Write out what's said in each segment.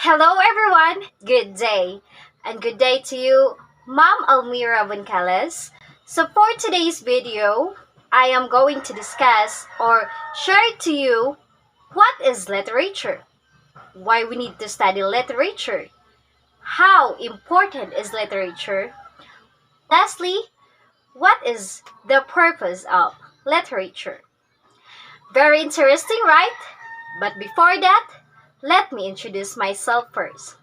Hello everyone, good day. And good day to you, Ma'am Almira Buncales. So for today's video, I am going to discuss or share to you what is literature, why we need to study literature, how important is literature, lastly, what is the purpose of literature. Very interesting, right? But before that, let me introduce myself first.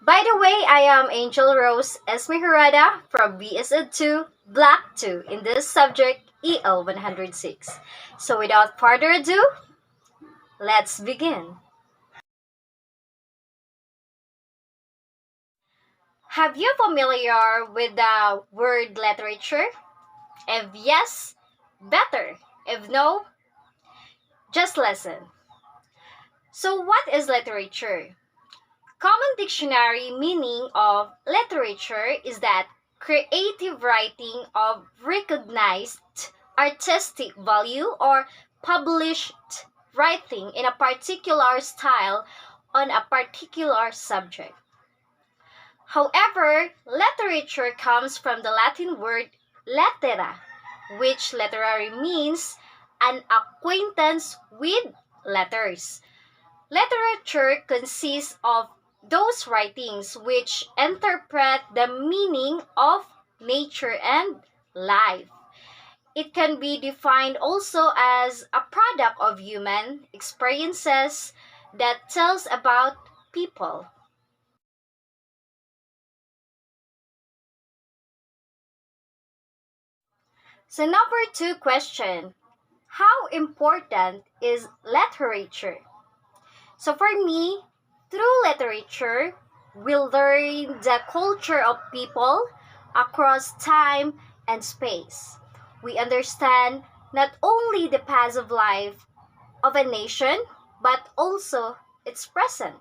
By the way, I am Angel Rose Esmehurada from BSN2 Block 2 in this subject EL 106. So without further ado, let's begin. Have you familiar with the word literature? If yes, better. If no, just listen. So what is literature? Common dictionary meaning of literature is that creative writing of recognized artistic value or published writing in a particular style on a particular subject. However, literature comes from the Latin word lettera, which literary means an acquaintance with letters. Literature consists of those writings which interpret the meaning of nature and life. It can be defined also as a product of human experiences that tells about people. So number two question, how important is literature? So for me, through literature, we learn the culture of people across time and space. We understand not only the past of life of a nation, but also its present.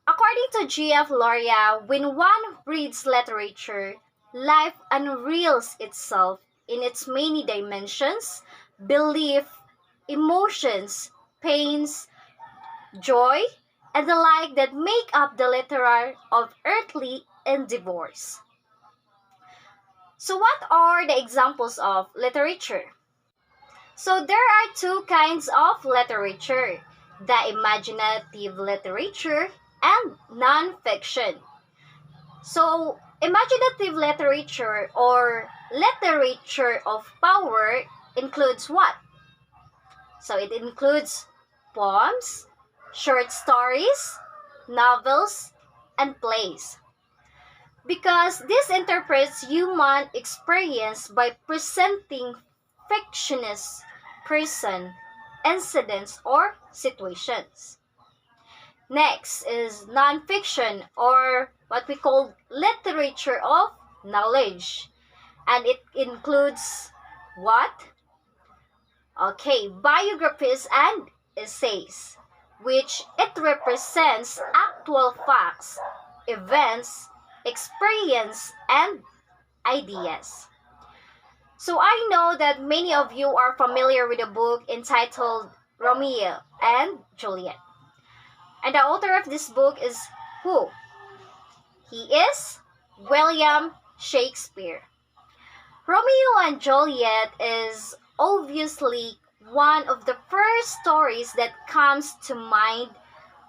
According to G.F. Loria, when one reads literature, life unreels itself in its many dimensions, belief, emotions, pains, joy, and the like that make up the literal of earthly endeavors. So what are the examples of literature? So there are two kinds of literature, the imaginative literature and non-fiction. So imaginative literature or literature of power includes what? So it includes poems, short stories, novels, and plays. Because this interprets human experience by presenting fictitious person, incidents, or situations. Next is nonfiction or what we call literature of knowledge. And it includes what? Okay, biographies and essays, which it represents actual facts, events, experience, and ideas. So I know that many of you are familiar with a book entitled Romeo and Juliet. And the author of this book is who? He is William Shakespeare. Romeo and Juliet is obviously one of the first stories that comes to mind,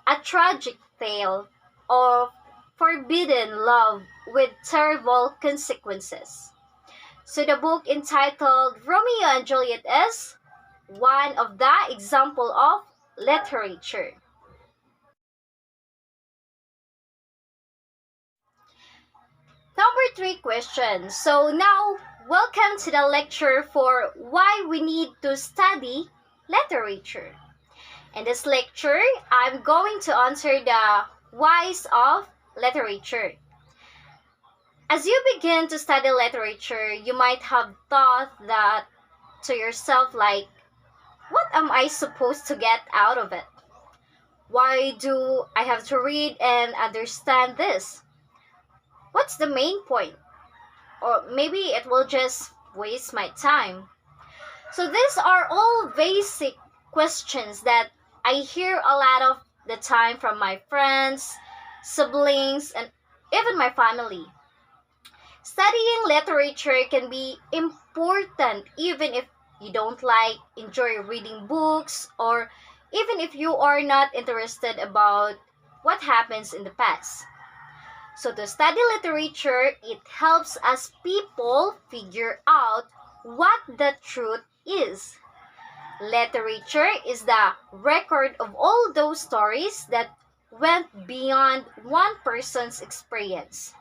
a tragic tale of forbidden love with terrible consequences. So the book entitled Romeo and Juliet is one of the example of literature. Number three question. So now, welcome to the lecture for why we need to study literature. In this lecture, I'm going to answer the whys of literature. As you begin to study literature, you might have thought that to yourself like, what am I supposed to get out of it? Why do I have to read and understand this? What's the main point? Or maybe it will just waste my time. So these are all basic questions that I hear a lot of the time from my friends, siblings, and even my family. Studying literature can be important even if you don't enjoy reading books, or even if you are not interested about what happens in the past. So to study literature, it helps us people figure out what the truth is. Literature is the record of all those stories that went beyond one person's experience.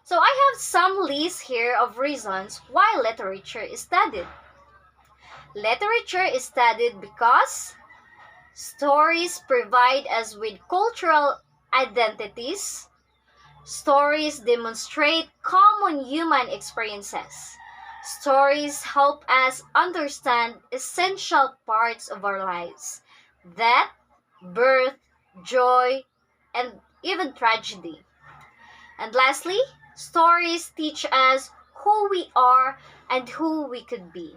So I have some list here of reasons why literature is studied. Literature is studied because stories provide us with cultural identities. Stories demonstrate common human experiences. Stories help us understand essential parts of our lives: death, birth, joy, and even tragedy. And lastly, stories teach us who we are and who we could be.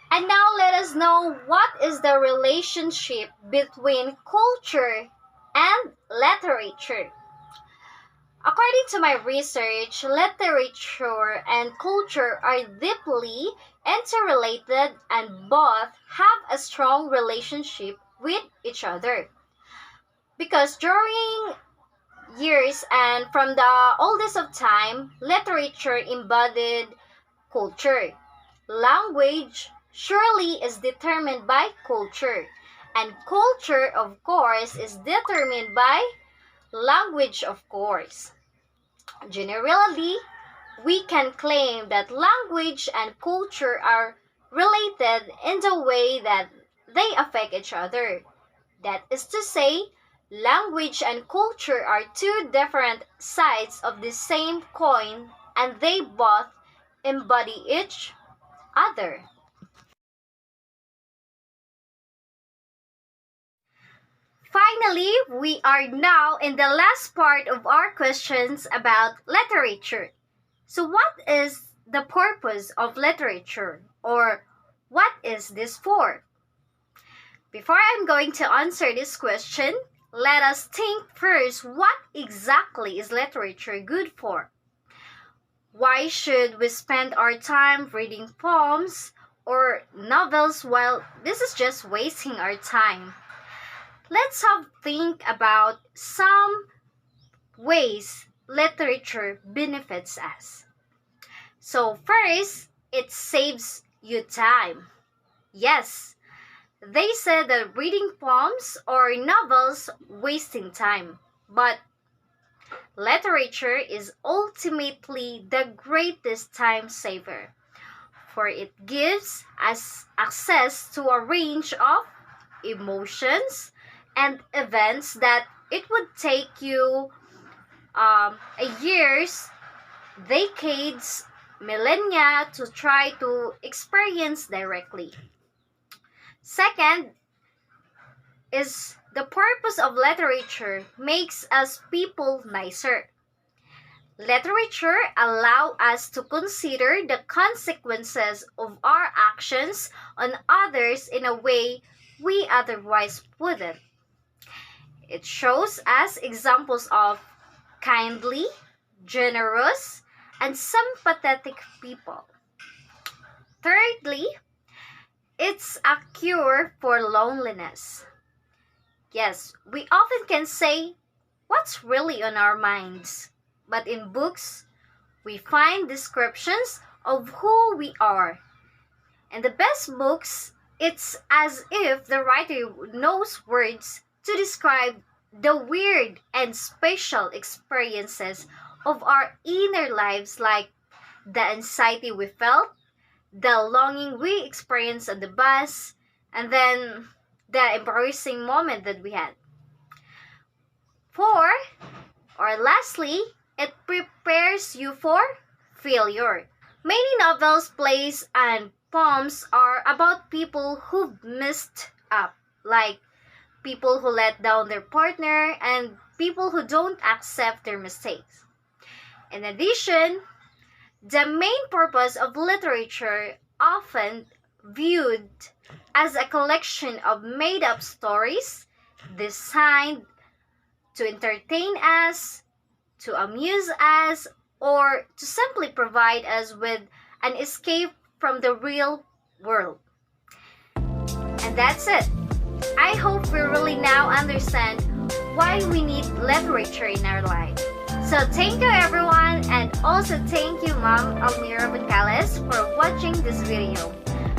And now let us know what is the relationship between culture and literature. According to my research, literature and culture are deeply interrelated and both have a strong relationship with each other. Because during years and from the oldest of time, literature embodied culture. Language surely is determined by culture, and culture, of course, is determined by language, of course. Generally, we can claim that language and culture are related in the way that they affect each other. That is to say, language and culture are two different sides of the same coin, and they both embody each other. Finally, we are now in the last part of our questions about literature. So, what is the purpose of literature, or what is this for? Before I'm going to answer this question, let us think first, what exactly is literature good for? Why should we spend our time reading poems or novels while this is just wasting our time? Let's have think about some ways literature benefits us. So first, it saves you time. Yes, they said that reading poems or novels wasting time, but literature is ultimately the greatest time saver, for it gives us access to a range of emotions and events that it would take you years, decades, millennia to try to experience directly. Second is the purpose of literature makes us people nicer. Literature allow us to consider the consequences of our actions on others in a way we otherwise wouldn't. It shows us examples of kindly, generous, and sympathetic people. Thirdly, it's a cure for loneliness. Yes, we often can say what's really on our minds, but in books, we find descriptions of who we are. And the best books, it's as if the writer knows words to describe the weird and special experiences of our inner lives, like the anxiety we felt, the longing we experienced on the bus, and then the embarrassing moment that we had. Four, or lastly, it prepares you for failure. Many novels, plays, and poems are about people who messed up, like people who let down their partner and people who don't accept their mistakes. In addition, the main purpose of literature often viewed as a collection of made-up stories designed to entertain us, to amuse us, or to simply provide us with an escape from the real world. And that's it. I hope we really now understand why we need literature in our life. So thank you everyone, and also thank you Mom Almira Buncales for watching this video.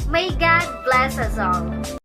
May God bless us all.